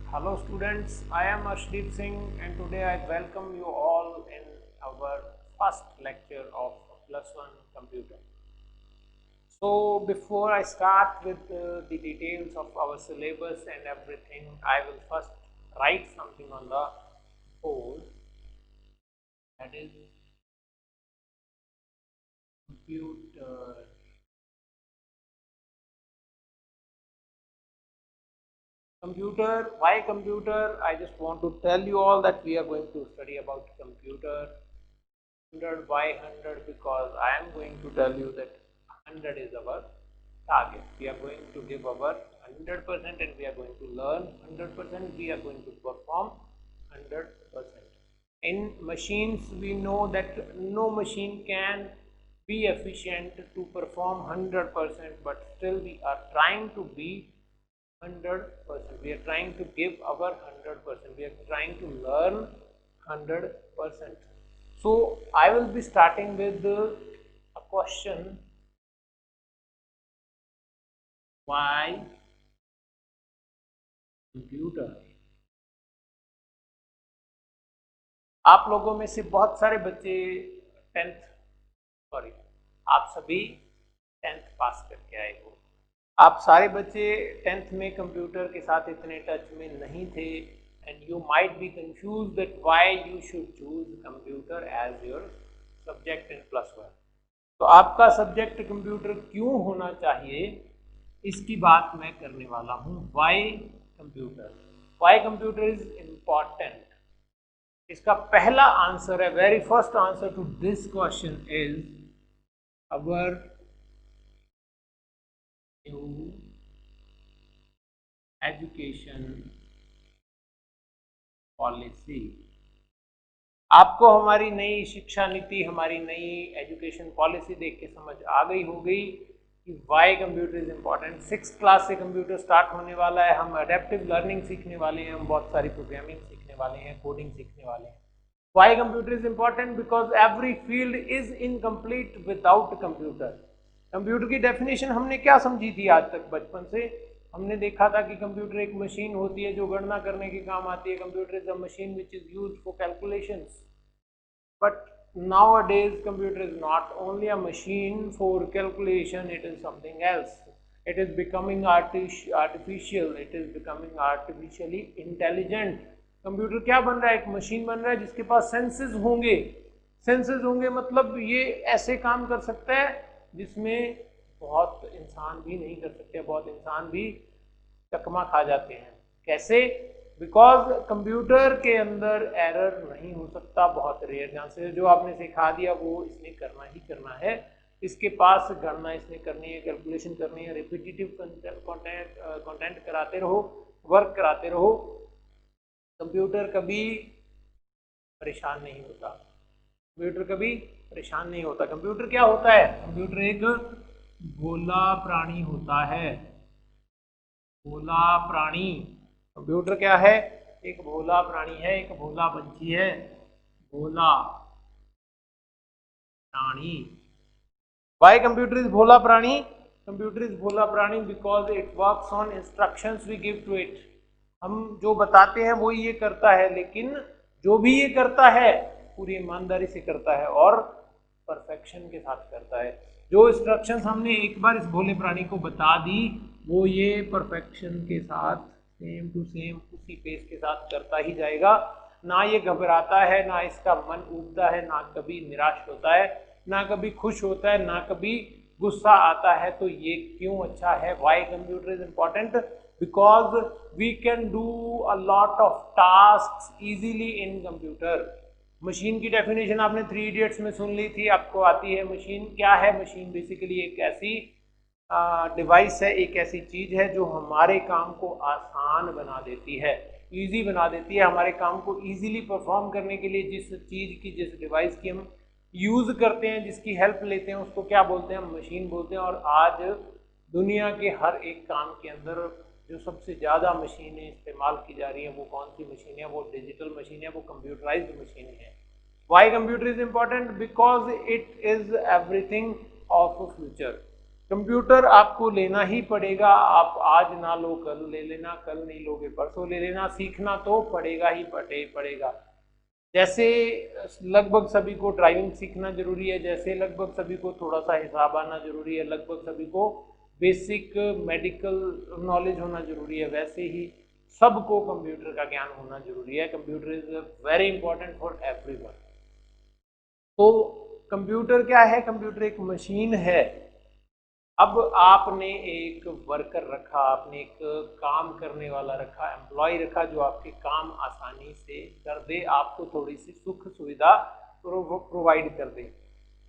Hello students, I am Arshdeep Singh and today I welcome you all in our first lecture of Plus One Computer. So before I start with the details of our syllabus and everything, I will first write something on the board, that is computer. Computer, why computer? I just want to tell you all that we are going to study about computer 100 by 100 because I am going to tell you that 100 is our target. We are going to give our 100% and we are going to learn 100%. We are going to perform 100%. In machines, we know that no machine can be efficient to perform 100%, but still we are trying to be 100%. We are trying to give our 100%. We are trying to learn 100%. So I will be starting with a question: why computer? आप लोगों में से बहुत सारे बच्चे tenth sorry आप सभी tenth pass करके आए हो। आप सारे बच्चे टेंथ में कंप्यूटर के साथ इतने टच में नहीं थे and you might be confused that why you should choose computer as your subject in plus one. तो आपका सब्जेक्ट कंप्यूटर क्यों होना चाहिए, इसकी बात मैं करने वाला हूँ। Why computer, why computer is important. इसका पहला आंसर है, very first answer to this question is our new education policy. आपको हमारी नई शिक्षा नीति, हमारी नई एजुकेशन पॉलिसी देख के समझ आ गई होगी कि why computer is important. 6th class से कंप्यूटर स्टार्ट होने वाला है, हम अडेप्टिव लर्निंग सीखने वाले हैं, हम बहुत सारी प्रोग्रामिंग सीखने वाले हैं, कोडिंग सीखने वाले हैं। Why computer is important because every field is incomplete without computer. Computer की डेफिनेशन हमने क्या समझी थी आज तक? बचपन से हमने देखा था कि कंप्यूटर एक मशीन होती है जो गणना करने के काम आती है। Computer is a machine which is used for calculations. But nowadays computer is not only a machine for calculation, it is something else. It is becoming artificial, it is becoming artificially intelligent. Computer क्या बन रहा है? एक machine बन रहा है जिसके पास senses होंगे। सेंसेस होंगे मतलब ये ऐसे काम कर सकता है जिसमें बहुत इंसान भी नहीं कर सकते, बहुत इंसान भी चकमा खा जाते हैं। कैसे? बिकॉज कंप्यूटर के अंदर एरर नहीं हो सकता, बहुत रेयर चांसेस। जो आपने सिखा दिया वो इसने करना ही करना है, इसके पास गणना इसने करनी है, कैलकुलेशन करनी है, रिपीटेटिव कंटेंट कराते रहो, वर्क कराते रहो। कंप्यूटर कभी परेशान नहीं होता, कंप्यूटर कभी परेशान नहीं होता। कंप्यूटर क्या होता है? कंप्यूटर एक भोला प्राणी होता है, भोला प्राणी। कंप्यूटर क्या है? एक भोला प्राणी है, एक भोला पंछी है, भोला प्राणी। वाई कंप्यूटर इज भोला प्राणी? कंप्यूटर इज भोला प्राणी because it works on instructions we give to it. हम जो बताते हैं वो ये करता है, लेकिन जो भी ये करता है पूरी ईमानदारी से करता है और परफेक्शन के साथ करता है। जो इंस्ट्रक्शंस हमने एक बार इस भोले प्राणी को बता दी वो ये परफेक्शन के साथ सेम टू सेम उसी पेस के साथ करता ही जाएगा। ना ये घबराता है, ना इसका मन उबता है, ना कभी निराश होता है, ना कभी खुश होता है, ना कभी गुस्सा आता है। तो ये क्यों अच्छा है? Why computer is important because we can do a lot of task easily in computer. Machine की डेफिनेशन आपने 3 इडियट्स में सुन ली थी, आपको आती है। मशीन क्या है? मशीन बेसिकली एक ऐसी डिवाइस है, एक ऐसी चीज है जो हमारे काम को आसान बना देती है, इजी बना देती है। हमारे काम को इजीली परफॉर्म करने के लिए जिस चीज की, जिस डिवाइस की हम यूज करते हैं, जिसकी हेल्प लेते हैं, उसको क्या बोलते हैं? मशीन बोलते हैं। और आज दुनिया के हर एक काम के अंदर जो सबसे ज़्यादा मशीनें इस्तेमाल की जा रही हैं वो कौन सी मशीन है? वो डिजिटल मशीन है, वो कंप्यूटराइज्ड मशीन है। Why computer is important? Because it is everything of future. Computer आपको लेना ही पड़ेगा, आप आज ना लो कल ले लेना, कल नहीं लोगे परसों ले लेना, सीखना तो पड़ेगा ही पड़ेगा। जैसे लगभग सभी को ड्राइविंग सीखना जरूरी है, जैसे लगभग सभी को थोड़ा सा हिसाब आना जरूरी है, लगभग सभी को बेसिक मेडिकल नॉलेज होना जरूरी है, वैसे ही सबको कंप्यूटर का ज्ञान होना जरूरी है। Computer is very important for everyone. तो कंप्यूटर क्या है? कंप्यूटर एक मशीन है। अब आपने एक वर्कर रखा, आपने एक काम करने वाला रखा, एम्प्लॉय रखा जो आपके काम आसानी से कर दे, आपको थोड़ी सी सुख सुविधा प्रोवाइड कर दे।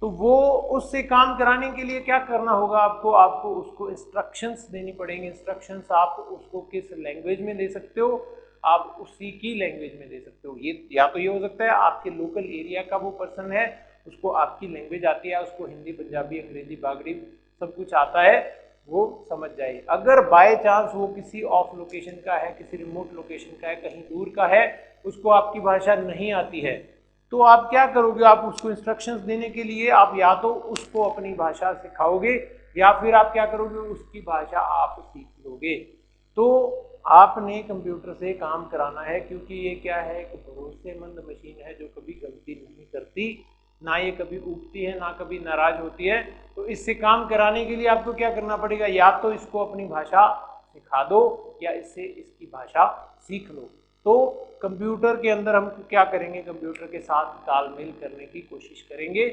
तो वो उससे काम कराने के लिए क्या करना होगा आपको? आपको उसको इंस्ट्रक्शंस देनी पड़ेंगे। इंस्ट्रक्शंस आप उसको किस लैंग्वेज में दे सकते हो? आप उसी की लैंग्वेज में दे सकते हो। ये या तो ये हो सकता है आपके लोकल एरिया का वो पर्सन है, उसको आपकी लैंग्वेज आती है, उसको हिंदी, पंजाबी, अंग्रेजी, बागड़ी सब कुछ आता है, वो समझ जाए। अगर बाय चांस वो किसी ऑफ लोकेशन का है, किसी रिमोट लोकेशन का है, कहीं दूर का है, उसको आपकी भाषा नहीं आती है, तो आप क्या करोगे? आप उसको इंस्ट्रक्शंस देने के लिए आप या तो उसको अपनी भाषा सिखाओगे या फिर आप क्या करोगे? उसकी भाषा आप सीख लोगे। तो आपने कंप्यूटर से काम कराना है, क्योंकि ये क्या है, एक भरोसेमंद मशीन है जो कभी गलती नहीं करती, ना ये कभी ऊबती है, ना कभी नाराज होती है। तो इससे काम कराने के लिए आपको क्या करना पड़ेगा? या तो इसको अपनी भाषा सिखा दो या इससे इसकी भाषा सीख लो। तो कंप्यूटर के अंदर हम क्या करेंगे? कंप्यूटर के साथ तालमेल करने की कोशिश करेंगे।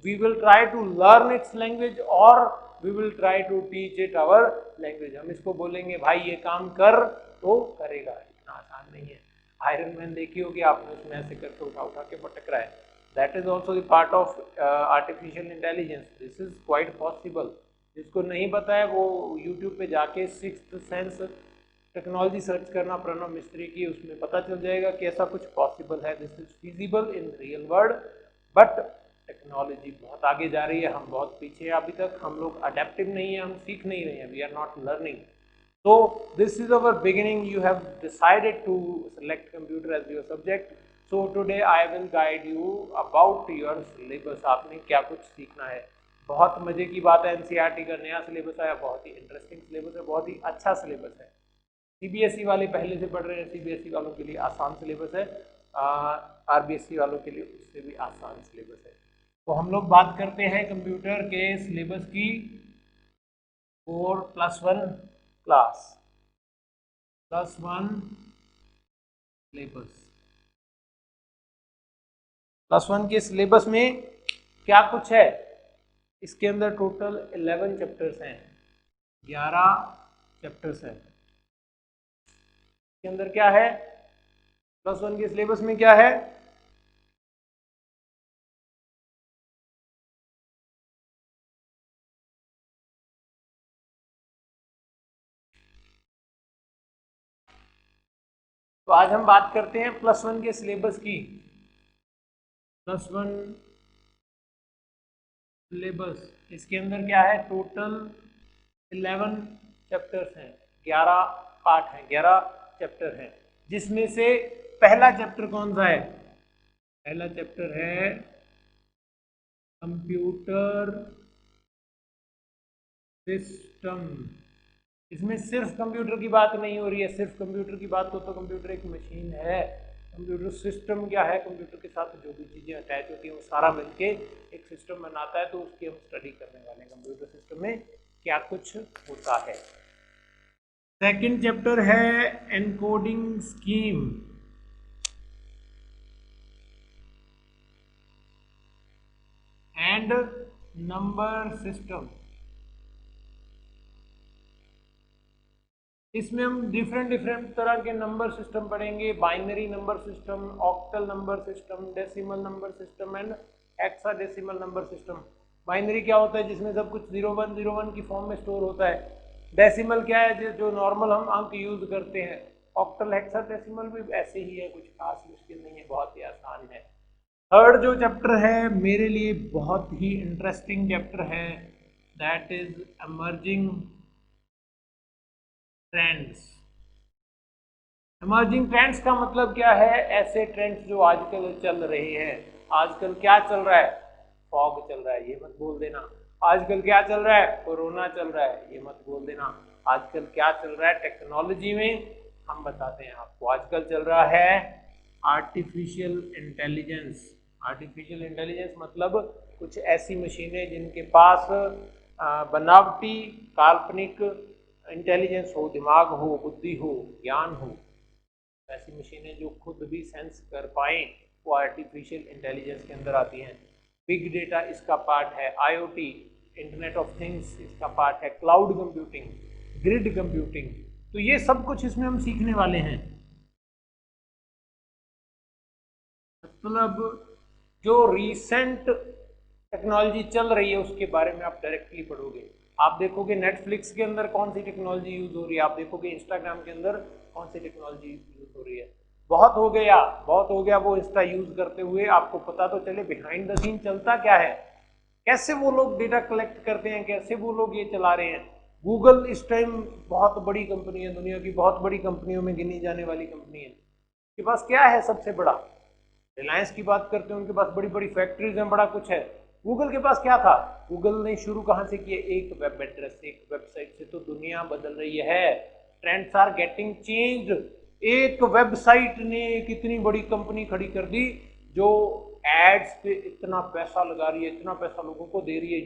We will try to learn its language और we will try to teach it our language. हम इसको बोलेंगे भाई ये काम कर, तो करेगा। इतना आसान नहीं है। आयरन मैन देखी होगी आपने, उसमें ऐसे करके उठा उठा के पटक रहा है। That is also the part of artificial intelligence. This is quite possible. जिसको नहीं पता है वो यूट्यूब पे जाके सिक्स्थ सेंस टेक्नोलॉजी सर्च करना प्रणव मिस्त्री की, उसमें पता चल जाएगा कि ऐसा कुछ पॉसिबल है। This is feasible in real world, but technology बहुत आगे जा रही है, हम बहुत पीछे हैं अभी तक। हम लोग अडेप्टिव नहीं है, हम सीख नहीं रहे हैं, we are not learning. So this is our beginning. You have decided to select computer as your subject. So today I will guide you about your syllabus. आपने क्या कुछ सीखना है। बहुत मजे की बात है, एनसीईआरटी का नया सिलेबस आया, बहुत ही इंटरेस्टिंग सिलेबस है, बहुत ही अच्छा सिलेबस है। सीबीएसई वाले पहले से पढ़ रहे हैं, सीबीएसई वालों के लिए आसान सिलेबस है, आरबीएसई वालों के लिए उससे भी आसान सिलेबस है। तो हम लोग बात करते हैं कंप्यूटर के सिलेबस की 4+1 क्लास, +1 सिलेबस। +1 के सिलेबस में क्या कुछ है? इसके अंदर टोटल 11 चैप्टर्स हैं, 11 चैप्टर्स हैं। इसके अंदर क्या है? +1 के सिलेबस में क्या है? तो आज हम बात करते हैं +1 के सिलेबस की। +1 सिलेबस, इसके अंदर क्या है? टोटल 11 चैप्टर्स हैं, 11 पार्ट हैं, 11 चैप्टर हैं, जिसमें से पहला चैप्टर कौन सा है? पहला चैप्टर है कंप्यूटर सिस्टम। इसमें सिर्फ कंप्यूटर की बात नहीं हो रही है। सिर्फ कंप्यूटर की बात हो तो कंप्यूटर एक मशीन है। कंप्यूटर सिस्टम क्या है? कंप्यूटर के साथ जो भी चीज़ें अटैच होती हैं वो सारा मिलके एक सिस्टम बनाता है, तो उसकी हम स्टडी करने वाले हैं। कंप्यूटर सिस्टम में क्या कुछ होता है। सेकंड चैप्टर है encoding scheme and number system. इसमें हम डिफरेंट तरह के नंबर सिस्टम पढ़ेंगे। Binary number system, octal number system, decimal number system and hexadecimal number system. Binary क्या होता है? जिसमें सब कुछ 0101 की फॉर्म में स्टोर होता है। डेसिमल क्या है? जो नॉर्मल हम अंक यूज करते हैं। ऑक्टल हेक्साडेसिमल भी ऐसे ही है, कुछ खास मुश्किल नहीं है, बहुत ही आसान है। थर्ड जो चैप्टर है मेरे लिए बहुत ही इंटरेस्टिंग चैप्टर है, that is emerging trends. Emerging trends का मतलब क्या है? ऐसे ट्रेंड्स जो आजकल चल रहे हैं। आजकल क्या चल रहा है? फॉग चल रहा है, ये मत बोल देना। आजकल क्या चल रहा है, कोरोना चल रहा है, ये मत बोल देना। आजकल क्या चल रहा है टेक्नोलॉजी में, हम बताते हैं आपको। आजकल चल रहा है आर्टिफिशियल इंटेलिजेंस। आर्टिफिशियल इंटेलिजेंस मतलब कुछ ऐसी मशीनें जिनके पास बनावटी काल्पनिक इंटेलिजेंस हो, दिमाग हो, बुद्धि हो, ज्ञान हो। ऐसी मशीनें जो खुद भी सेंस कर पाएं, वो आर्टिफिशियल इंटेलिजेंस के अंदर आती हैं। बिग डेटा इसका पार्ट है, आईओटी इंटरनेट ऑफ थिंग्स इसका पार्ट है, क्लाउड कंप्यूटिंग, ग्रिड कंप्यूटिंग। तो ये सब कुछ इसमें हम सीखने वाले हैं। मतलब जो रीसेंट टेक्नोलॉजी चल रही है उसके बारे में आप डायरेक्टली पढ़ोगे। आप देखोगे नेटफ्लिक्स के अंदर कौन सी टेक्नोलॉजी यूज हो रही है, आप देखोगे इंस्टाग्राम के अंदर कौन सी टेक्नोलॉजी यूज हो रही है। बहुत हो गया, बहुत हो गया वो इंस्टा यूज करते हुए, आपको पता तो चले बिहाइंड द सीन चलता क्या है, कैसे वो लोग डेटा कलेक्ट करते हैं, कैसे वो लोग ये चला रहे हैं। गूगल इस टाइम बहुत बड़ी कंपनी है, दुनिया की बहुत बड़ी कंपनियों में गिनी जाने वाली कंपनी है। के पास क्या है सबसे बड़ा, रिलायंस की बात करते हैं, उनके पास बड़ी बड़ी फैक्ट्रीज हैं, बड़ा कुछ है। गूगल के पास क्या था, गूगल ने शुरू कहां से किया, एक वेब एड्रेस से, एक वेबसाइट से। तो दुनिया बदल रही है, ट्रेंड्स आर गेटिंग चेंज्ड। एक वेबसाइट ने एक इतनी बड़ी कंपनी खड़ी कर दी जो एड्स पे इतना पैसा लगा रही है, इतना पैसा लोगों को दे रही है।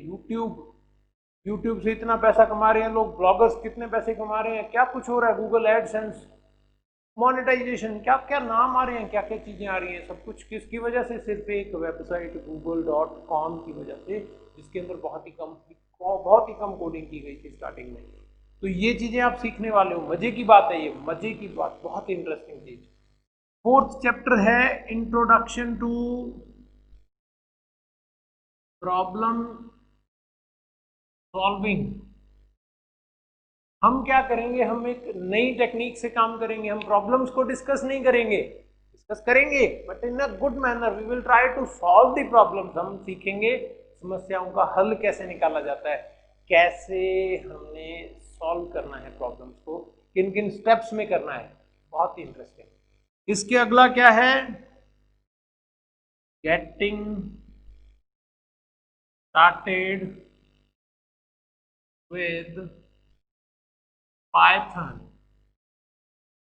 यूट्यूब से इतना पैसा कमा रहे हैं लोग, ब्लॉगर्स कितने पैसे कमा रहे हैं, क्या कुछ हो रहा है, गूगल एडसेंस, मोनेटाइजेशन, क्या क्या नाम आ रहे हैं, क्या क्या चीजें आ रही हैं। सब कुछ किसकी वजह से, सिर्फ एक वेबसाइट google.com की वजह से, जिसके अंदर बहुत ही कम कोडिंग की गई थी स्टार्टिंग में। तो ये चीजें आप सीखने वाले हो, मजे की बात है, ये मजे की बात, बहुत इंटरेस्टिंग चीज। फोर्थ चैप्टर है इंट्रोडक्शन टू प्रॉब्लम सॉल्विंग। हम क्या करेंगे, हम एक नई टेक्निक से काम करेंगे। हम प्रॉब्लम्स को डिस्कस नहीं करेंगे, डिस्कस करेंगे but in a good manner. We will try to solve the problems. हम सीखेंगे समस्याओं का हल कैसे निकाला जाता है, कैसे हमने सॉल्व करना है प्रॉब्लम्स को, किन किन स्टेप्स में करना है। बहुत ही इंटरेस्टिंग। इसके अगला क्या है, गेटिंग स्टार्टेड विद पाइथन।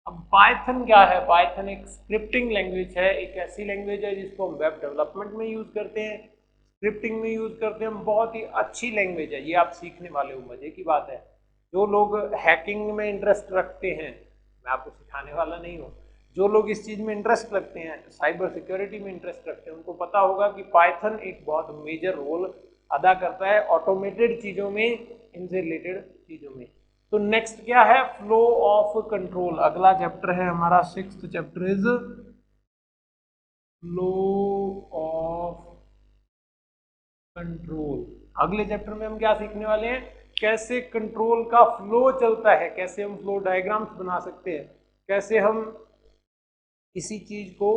अब पाइथन क्या है, पाइथन एक स्क्रिप्टिंग लैंग्वेज है, एक ऐसी लैंग्वेज है जिसको हम वेब डेवलपमेंट में यूज करते हैं, स्क्रिप्टिंग में यूज करते हैं। बहुत ही अच्छी लैंग्वेज है, ये आप सीखने वाले हो, मजे की बात है। जो लोग हैकिंग में इंटरेस्ट रखते हैं, मैं आपको सिखाने वाला नहीं हूँ, जो लोग इस चीज में इंटरेस्ट रखते हैं, साइबर सिक्योरिटी में इंटरेस्ट रखते हैं, उनको पता होगा कि पाइथन एक बहुत मेजर रोल अदा करता है ऑटोमेटेड चीजों में, इनसे रिलेटेड चीजों में। तो नेक्स्ट क्या है, फ्लो ऑफ कंट्रोल। अगला चैप्टर है हमारा, sixth chapter is flow of control. अगले चैप्टर में हम क्या सीखने वाले हैं, कैसे कंट्रोल का फ्लो चलता है, कैसे हम फ्लो डायग्राम्स बना सकते हैं, कैसे हम किसी चीज को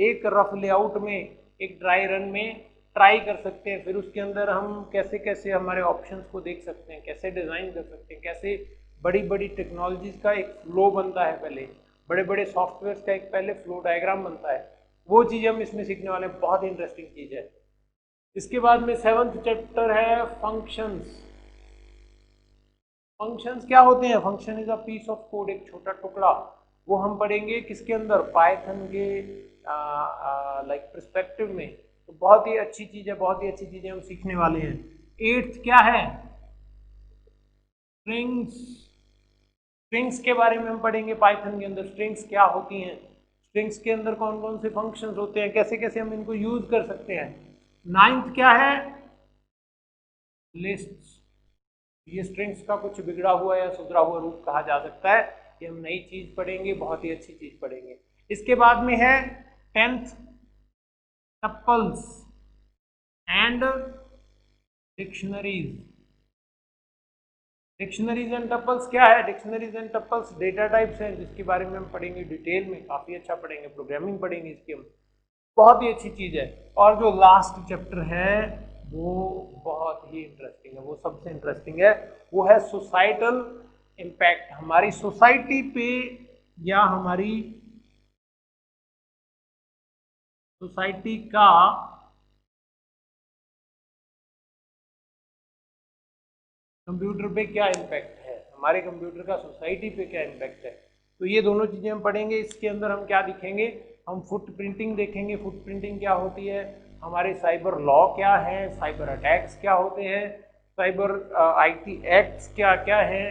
एक रफ लेआउट में, एक ड्राई रन में ट्राई कर सकते हैं। फिर उसके अंदर हम कैसे कैसे हमारे ऑप्शंस को देख सकते हैं, कैसे डिजाइन कर सकते हैं, कैसे बड़ी बड़ी टेक्नोलॉजीज का एक फ्लो बनता है, पहले बड़े बड़े सॉफ्टवेयर का एक पहले फ्लो डायग्राम बनता है। वो चीज हम इसमें सीखने वाले हैं, बहुत इंटरेस्टिंग चीज है। इसके बाद में सेवंथ चैप्टर है फंक्शंस। फंक्शंस क्या होते हैं, function is a piece of code, एक छोटा टुकड़ा। वो हम पढ़ेंगे किसके अंदर, पाइथन के लाइक पर्सपेक्टिव में। तो बहुत ही अच्छी चीज है, बहुत ही अच्छी चीजें हम सीखने वाले हैं। एट्थ क्या है, स्ट्रिंग्स। स्ट्रिंग्स के बारे में हम पढ़ेंगे, पाइथन के अंदर स्ट्रिंग्स क्या होती हैं, स्ट्रिंग्स के अंदर कौन कौन से फंक्शंस होते हैं, कैसे कैसे हम इनको यूज कर सकते हैं। नाइन्थ क्या है, लिस्ट्स। ये स्ट्रिंग्स का कुछ बिगड़ा हुआ या सुधरा हुआ रूप कहा जा सकता है। ये हम नई चीज पढ़ेंगे, बहुत ही अच्छी चीज पढ़ेंगे। इसके बाद में है tenth, tuples and dictionaries. Dictionaries and tuples क्या है, dictionaries and tuples data types हैं, जिसके बारे में हम पढ़ेंगे डिटेल में, काफी अच्छा पढ़ेंगे, प्रोग्रामिंग पढ़ेंगे इसकी हम, बहुत ही अच्छी चीज है। और जो लास्ट चैप्टर है वो बहुत ही इंटरेस्टिंग है, वो सबसे इंटरेस्टिंग है, वो है सोसाइटल इम्पैक्ट। हमारी सोसाइटी पे या हमारी सोसाइटी का कंप्यूटर पे क्या इम्पैक्ट है, हमारे कंप्यूटर का सोसाइटी पे क्या इम्पैक्ट है। तो ये दोनों चीज़ें हम पढ़ेंगे। इसके अंदर हम क्या दिखेंगे, हम फुटप्रिंटिंग देखेंगे, फुटप्रिंटिंग क्या होती है, हमारे साइबर लॉ क्या है, साइबर अटैक्स क्या होते हैं, साइबर IT एक्ट्स क्या क्या हैं।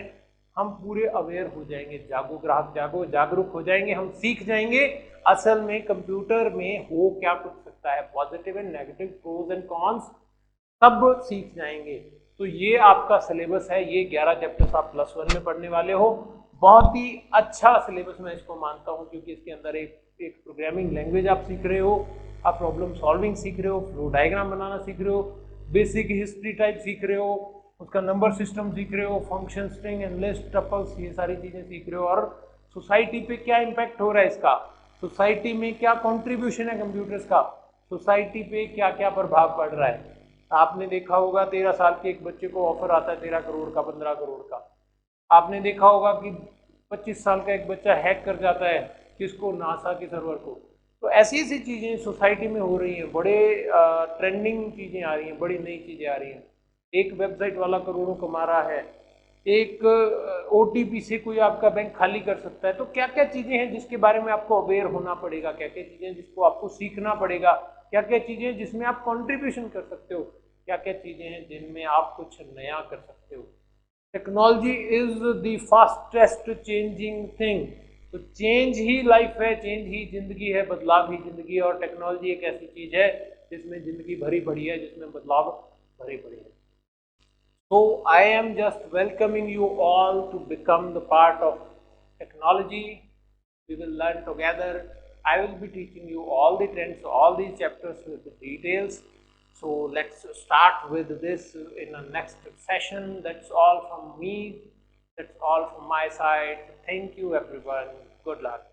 हम पूरे अवेयर हो जाएंगे, जागरूक हो जाएंगे, हम सीख जाएंगे असल में कंप्यूटर में हो क्या कुछ सकता है, positive and negative, pros and cons सब सीख जाएंगे। तो ये आपका सिलेबस है, ये 11 चैप्टर्स आप +1 में पढ़ने वाले हो। बहुत ही अच्छा सिलेबस मैं इसको मानता हूँ, क्योंकि इसके अंदर एक प्रोग्रामिंग लैंग्वेज आप सीख रहे हो, आप प्रॉब्लम सॉल्विंग सीख रहे हो, फ्लो डायग्राम बनाना सीख रहे हो, बेसिक हिस्ट्री टाइप सीख रहे हो, उसका नंबर सिस्टम सीख रहे हो, function, string and list, tuples, ये सारी चीज़ें सीख रहे हो। और सोसाइटी पे क्या इम्पैक्ट हो रहा है इसका, सोसाइटी में क्या कॉन्ट्रीब्यूशन है कंप्यूटर्स का, सोसाइटी पे क्या क्या प्रभाव पड़ रहा है। आपने देखा होगा 13 साल के एक बच्चे को ऑफर आता है 13 करोड़ का, 15 करोड़ का। आपने देखा होगा कि 25 साल का एक बच्चा हैक कर जाता है किसको, नासा के सर्वर को। तो ऐसी ऐसी चीज़ें सोसाइटी में हो रही हैं, बड़े ट्रेंडिंग चीज़ें आ रही हैं, बड़ी नई चीज़ें आ रही हैं। एक वेबसाइट वाला करोड़ों कमा रहा है, एक OTP से कोई आपका बैंक खाली कर सकता है। तो क्या क्या चीज़ें हैं जिसके बारे में आपको अवेयर होना पड़ेगा, क्या क्या चीज़ें जिसको आपको सीखना पड़ेगा, क्या क्या चीज़ें जिसमें आप कंट्रीब्यूशन कर सकते हो, क्या क्या चीज़ें हैं जिनमें आप कुछ नया कर सकते हो। Technology is the fastest changing thing. तो चेंज ही लाइफ है, चेंज ही जिंदगी है, बदलाव ही जिंदगी है। और टेक्नोलॉजी एक ऐसी चीज है जिसमें जिंदगी भरी पड़ी है, जिसमें बदलाव भरे पड़े हैं। So I am just welcoming you all to become the part of technology. We will learn together. I will be teaching you all the trends, all these chapters with the details. So let's start with this in the next session. That's all from me. That's all from my side. Thank you everyone. Good luck.